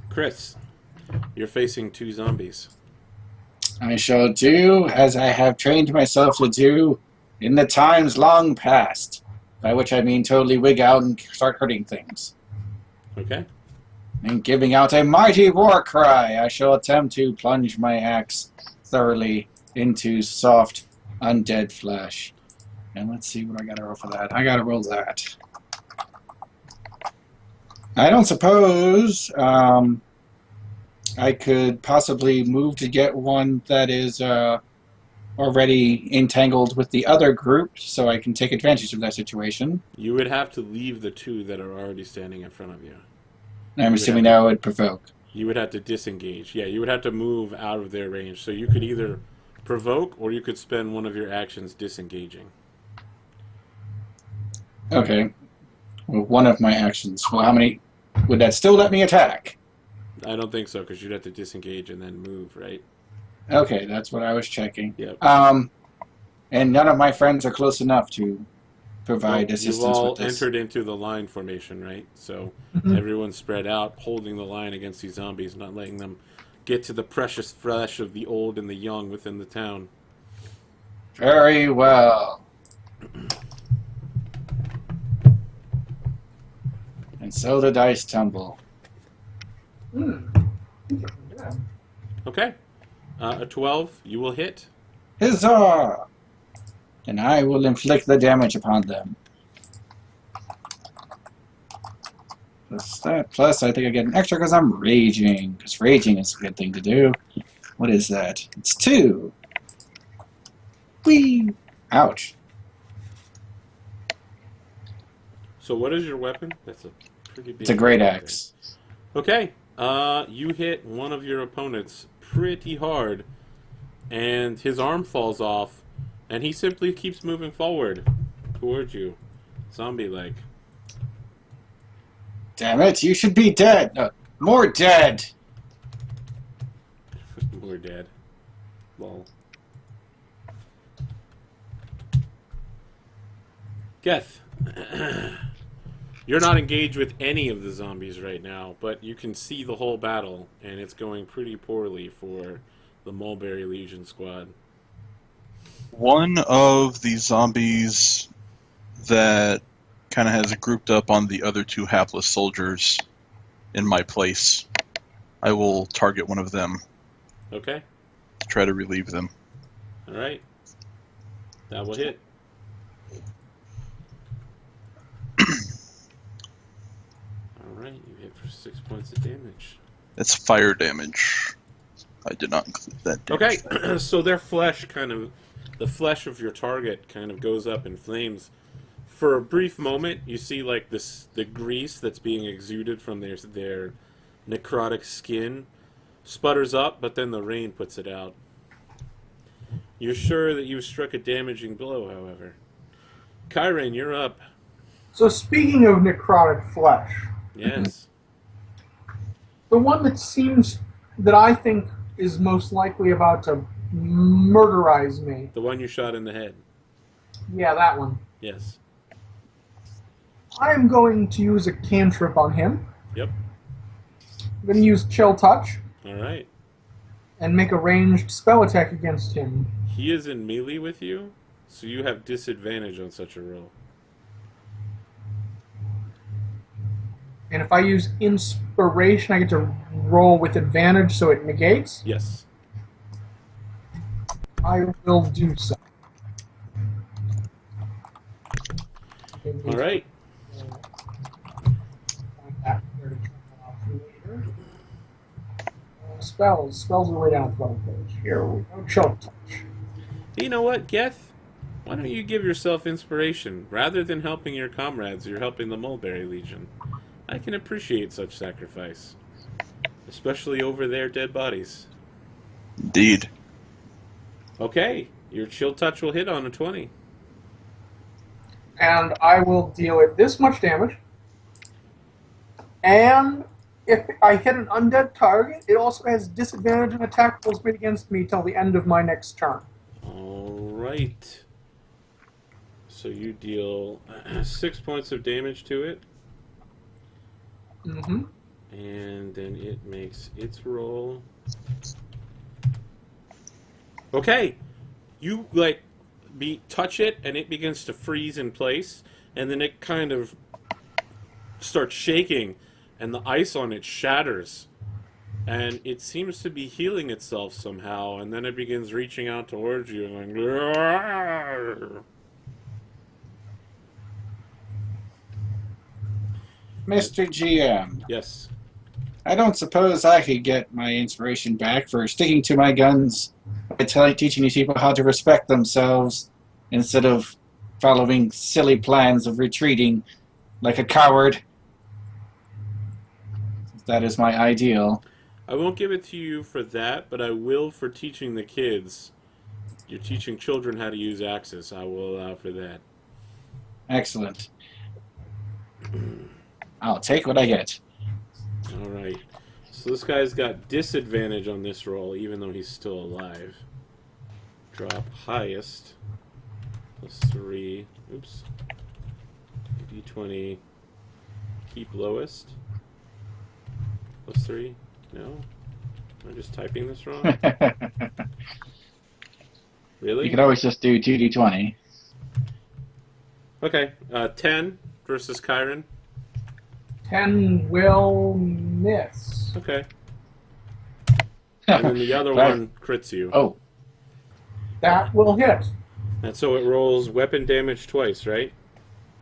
Chris, you're facing 2 zombies. I shall do as I have trained myself to do in the times long past, by which I mean totally wig out and start hurting things. Okay. And giving out a mighty war cry, I shall attempt to plunge my axe thoroughly into soft, undead flesh. And let's see what I gotta roll for that. I gotta roll that. I don't suppose I could possibly move to get one that is already entangled with the other group, so I can take advantage of that situation. You would have to leave the 2 that are already standing in front of you. I'm assuming that would provoke. You would have to disengage. Yeah, you would have to move out of their range. So you could either provoke or you could spend one of your actions disengaging. Okay. Well, one of my actions. Well, how many... Would that still let me attack? I don't think so, because you'd have to disengage and then move, right? Okay, that's what I was checking. Yep. And none of my friends are close enough to provide Well, assistance you've all with this. entered into the line formation, right? So everyone's spread out, holding the line against these zombies, not letting them get to the precious flesh of the old and the young within the town. Very well. And so the dice tumble. Yeah. Okay. A 12, you will hit. Huzzah! And I will inflict the damage upon them. Plus that, plus I think I get an extra because I'm raging. Because raging is a good thing to do. What is that? It's 2. Whee! Ouch. So what is your weapon? That's a pretty big... It's a great weapon. axe. Okay. You hit one of your opponents pretty hard, and his arm falls off, and he simply keeps moving forward towards you. Zombie-like. Damn it, you should be dead. More dead. We're dead. Lol. Geth. You're not engaged with any of the zombies right now, but you can see the whole battle, and it's going pretty poorly for the Mulberry Legion squad. One of the zombies that kind of has grouped up on the other 2 hapless soldiers in my place, I will target one of them. Okay. To try to relieve them. Alright. That will hit. Alright, you hit for 6 points of damage. It's fire damage. I did not include that damage. Okay, so their flesh the flesh of your target kind of goes up in flames. For a brief moment, you see like the grease that's being exuded from their necrotic skin sputters up, but then the rain puts it out. You're sure that you struck a damaging blow, however. Kyren, you're up. So speaking of necrotic flesh, Yes. the one that I think is most likely about to murderize me. The one you shot in the head. Yeah, that one. Yes. I am going to use a cantrip on him. Yep. I'm going to use Chill Touch Alright. and make a ranged spell attack against him. He is in melee with you, so you have disadvantage on such a roll. And if I use Inspiration, I get to roll with advantage, so it negates. Yes. I will do so. Alright. Spells are way down at the bottom page. Here we go. Chill Touch. You know what, Geth? Why don't you give yourself inspiration? Rather than helping your comrades, you're helping the Mulberry Legion. I can appreciate such sacrifice. Especially over their dead bodies. Indeed. Okay, your Chill Touch will hit on a 20. And I will deal it this much damage. And if I hit an undead target, it also has disadvantage on attack rolls made against me till the end of my next turn. Alright. So you deal 6 points of damage to it. Mm-hmm. And then it makes its roll. Okay. You, touch it, and it begins to freeze in place, and then it kind of starts shaking, and the ice on it shatters. And it seems to be healing itself somehow, and then it begins reaching out towards you and going... "Roar." Mr. GM, Yes. I don't suppose I could get my inspiration back for sticking to my guns by teaching these people how to respect themselves instead of following silly plans of retreating like a coward. That is my ideal. I won't give it to you for that, but I will for teaching the kids. You're teaching children how to use axes. I will allow for that. Excellent. I'll take what I get. Alright. So this guy's got disadvantage on this roll, even though he's still alive. Drop highest. Plus 3. Oops. D20. Keep lowest. Plus 3. No? Am I just typing this wrong? Really? You could always just do 2d20. Okay. 10 versus Kyron. 10 will miss. Okay. And then the other But- one crits you. Oh, That will hit. And so it rolls weapon damage twice, right?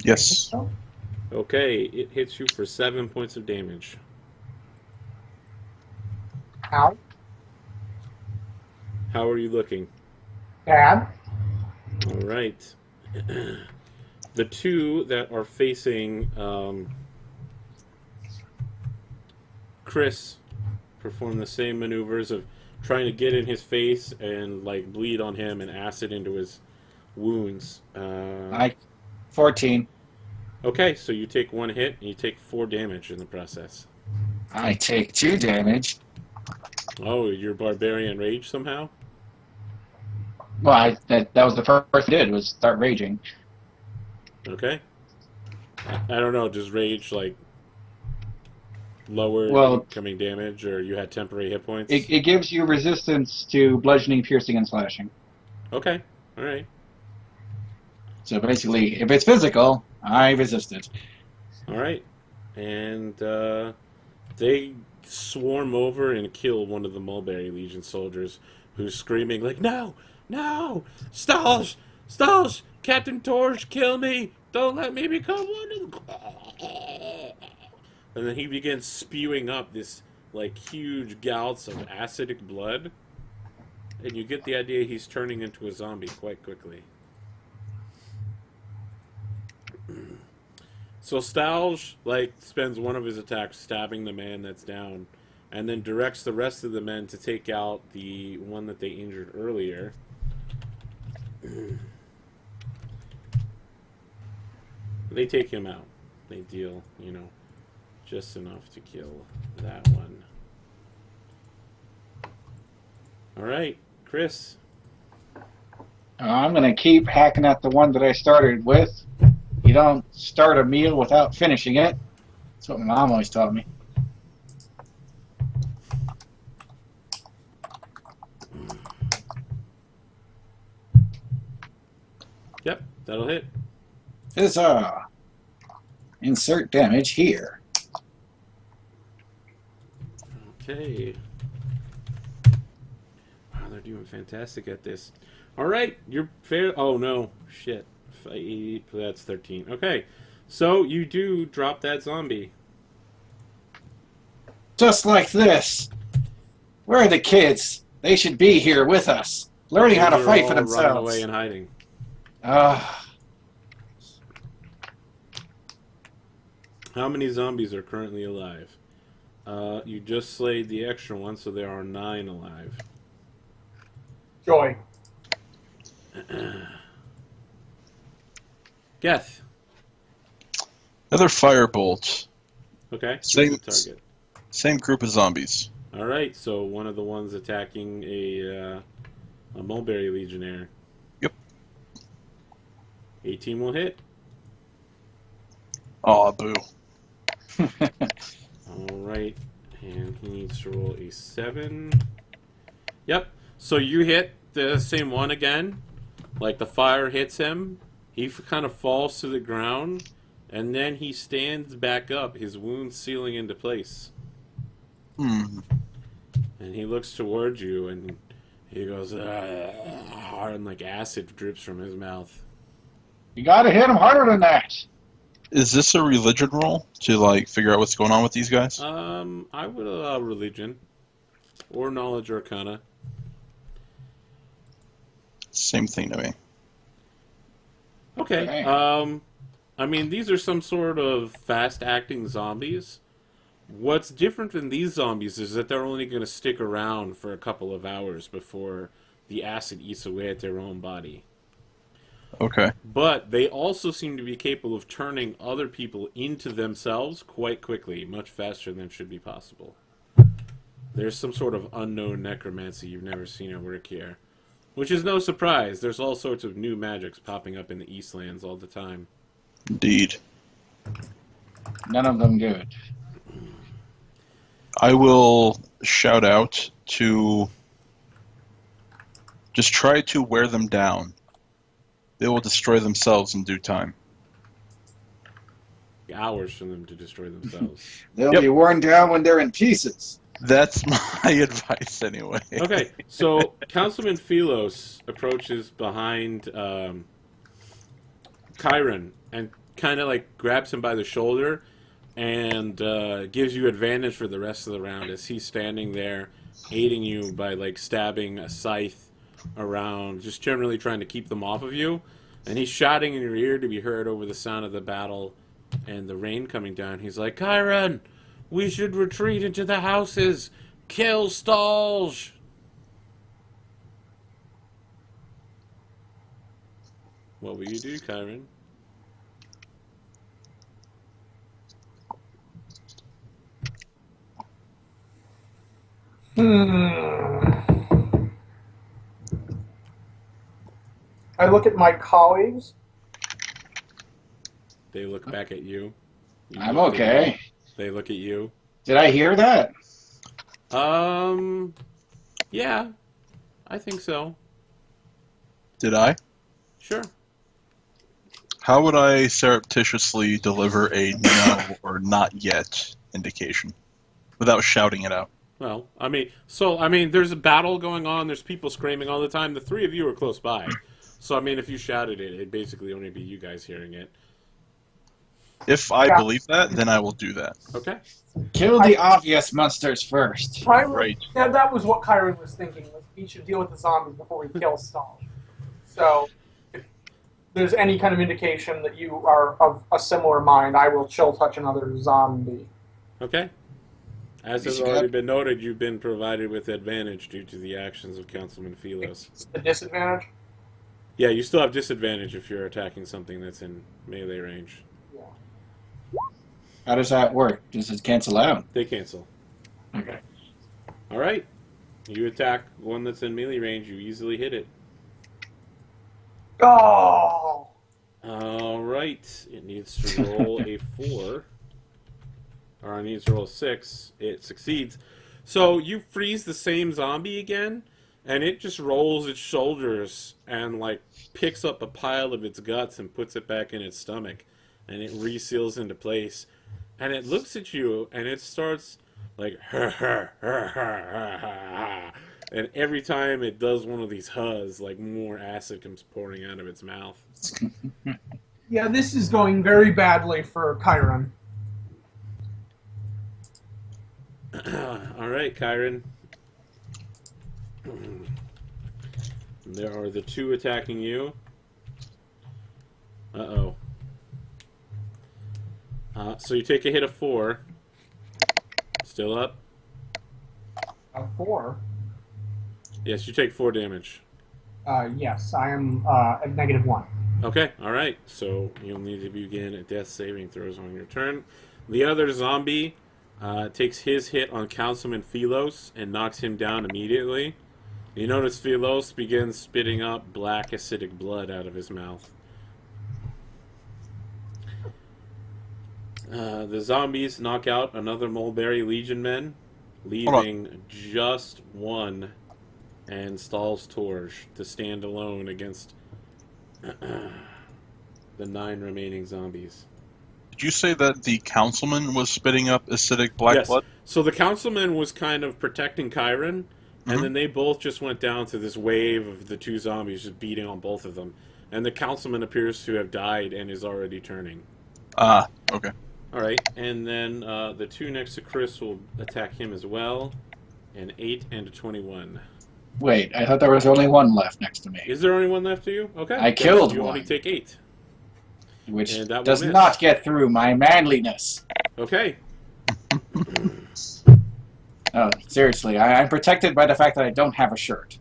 Yes. Okay, it hits you for 7 points of damage. Ow. How are you looking? Bad. All right. The two that are facing Chris perform the same maneuvers of trying to get in his face and like bleed on him and acid into his wounds. 14. Okay, so you take 1 hit and you take 4 damage in the process. I take 2 damage. Oh, you're barbarian rage somehow? Well, that was the first thing I did, was start raging. Okay. I don't know, does rage like lower incoming damage, or you had temporary hit points? It gives you resistance to bludgeoning, piercing, and slashing. Okay, alright. So basically, if it's physical, I resist it. Alright. And they swarm over and kill one of the Mulberry Legion soldiers who's screaming like, "No! No! Stalsh! Stalsh! Captain Torch, kill me! Don't let me become one of them!" And then he begins spewing up this like huge gouts of acidic blood. And you get the idea he's turning into a zombie quite quickly. So Stalsh like spends one of his attacks stabbing the man that's down, and then directs the rest of the men to take out the one that they injured earlier. They take him out. They deal, just enough to kill that one. Alright, Chris. I'm going to keep hacking at the one that I started with. You don't start a meal without finishing it. That's what my mom always taught me. Yep, that'll hit. Huzzah! Insert damage here. Okay. Wow, they're doing fantastic at this. Alright, you're fair. Oh no, shit. That's 13. Okay, so you do drop that zombie. Just like this. Where are the kids? They should be here with us, learning how to They're fight for all running themselves. away and hiding. How many zombies are currently alive? You just slayed the extra one, so there are 9 alive. Joy. Geth. Another firebolt. Okay. Same- who's the target. Same group of zombies. All right. So one of the ones attacking a Mulberry Legionnaire. Yep. 18 will hit. Aw, boo. All right, and he needs to roll a 7. Yep. So you hit the same one again. Like the fire hits him. He kind of falls to the ground, and then he stands back up, his wound sealing into place. And he looks towards you, and he goes, and like acid drips from his mouth. You gotta hit them harder than that. Is this a religion roll to like figure out what's going on with these guys? I would allow religion or knowledge arcana. Same thing to me. Okay. I mean, these are some sort of fast-acting zombies. What's different than these zombies is that they're only going to stick around for a couple of hours before the acid eats away at their own body. Okay. But they also seem to be capable of turning other people into themselves quite quickly, much faster than should be possible. There's some sort of unknown necromancy you've never seen at work here. Which is no surprise. There's all sorts of new magics popping up in the Eastlands all the time. Indeed. None of them good. I will shout out to Just try to wear them down. They will destroy themselves in due time. Hours for them to destroy themselves. They'll Yep. be worn down when they're in pieces. That's my advice anyway. Okay, so Councilman Philos approaches behind Chiron and kind of like grabs him by the shoulder and gives you advantage for the rest of the round as he's standing there aiding you by like stabbing a scythe around, just generally trying to keep them off of you. And he's shouting in your ear to be heard over the sound of the battle and the rain coming down. He's like, Chiron, we should retreat into the houses. Kill Stalge. What will you do, Chiron? I look at my colleagues. They look back at you. You I'm look at okay. them. They look at you. Did I hear that? Yeah, I think so. Did I? Sure. How would I surreptitiously deliver a no or not yet indication without shouting it out? Well, there's a battle going on. There's people screaming all the time. The three of you are close by. So, if you shouted it, it'd basically only be you guys hearing it. If I Yeah. believe that, then I will do that. Okay. Kill the obvious monsters first. Chiron, Right. Yeah, that was what Chiron was thinking. Was he should deal with the zombies before we kill Stalge. So, if there's any kind of indication that you are of a similar mind, I will chill touch another zombie. Okay. As has You already got- been noted, you've been provided with advantage due to the actions of Councilman Philos. The disadvantage? Yeah, you still have disadvantage if you're attacking something that's in melee range. Yeah. How does that work? Does it cancel out? They cancel. Okay. All right. You attack one that's in melee range, you easily hit it. Oh! All right. It needs to roll a 4. Or it needs to roll a 6. It succeeds. So you freeze the same zombie again, and it just rolls its shoulders and, like, picks up a pile of its guts and puts it back in its stomach. And it reseals into place. And it looks at you, and it starts, like, and every time it does one of these huhs, like, more acid comes pouring out of its mouth. Yeah, this is going very badly for Chiron. All right, Chiron. There are the two attacking you. Uh-oh. So you take a hit of 4. Still up? A 4? Yes, you take 4 damage. Yes, I am at -1. Okay, all right. So you'll need to begin a death saving throws on your turn. The other zombie takes his hit on Councilman Philos and knocks him down immediately. You notice Philos begins spitting up black acidic blood out of his mouth. The zombies knock out another Mulberry Legion men, leaving just one and Stahl's Torch to stand alone against the 9 remaining zombies. Did you say that the councilman was spitting up acidic black Yes. blood? So the councilman was kind of protecting Chiron, and then they both just went down to this wave of the 2 zombies just beating on both of them. And the councilman appears to have died and is already turning. Ah, okay. Alright, and then the 2 next to Chris will attack him as well. An 8 and a 21. Wait, I thought there was only one left next to me, Is there only one left to you? Okay. I then killed you one. only take 8. which And that will does miss. not get through my manliness. Okay. Oh, seriously, I'm protected by the fact that I don't have a shirt.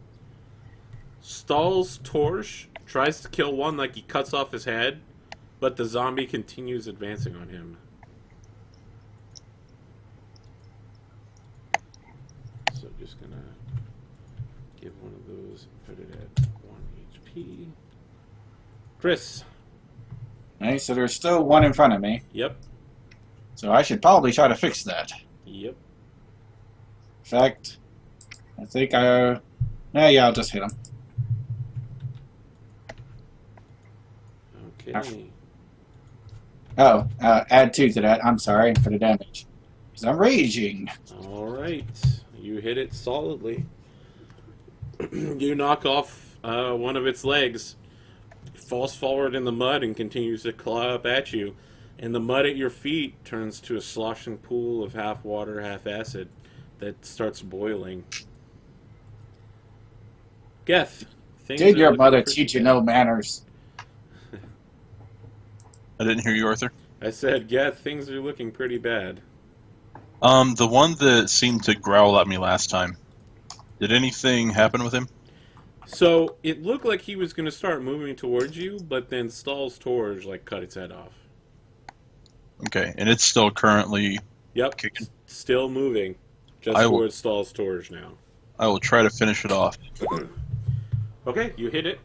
Stahl's Torch tries to kill one like he cuts off his head, but the zombie continues advancing on him. So just gonna give one of those and put it at 1 HP. Chris. Right, so there's still one in front of me, Yep. so I should probably try to fix that. Yep. In fact, I think yeah, I'll just hit him. Okay. Oh, add 2 to that. I'm sorry for the damage. Because I'm raging. All right. You hit it solidly. You knock off one of its legs. It falls forward in the mud and continues to claw up at you. And the mud at your feet turns to a sloshing pool of half water, half acid that starts boiling. Geth, things Did are your looking mother pretty teach you bad. no manners? I didn't hear you, Arthur. I said, Geth, things are looking pretty bad. The one that seemed to growl at me last time. Did anything happen with him? So it looked like he was going to start moving towards you, but then Stahl's torch cut its head off. Okay, and it's still currently Yep, kicking. still moving, just I will- towards Stahl's torch now. I will try to finish it off. Okay, you hit it.